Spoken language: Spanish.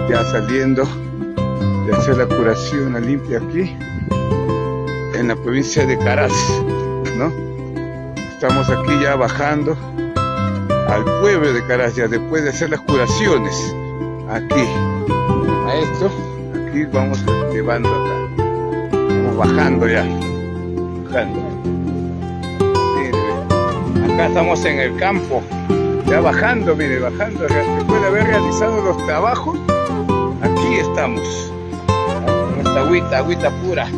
ya saliendo de hacer la curación, la limpia aquí en la provincia de Caraz, ¿no? Estamos aquí ya bajando al pueblo de Caraz, ya después de hacer las curaciones aquí. A esto, aquí vamos llevando acá, vamos bajando ya, bajando. Mire, acá estamos en el campo, ya bajando, mire, bajando, después de haber realizado los trabajos, aquí estamos, con esta agüita pura.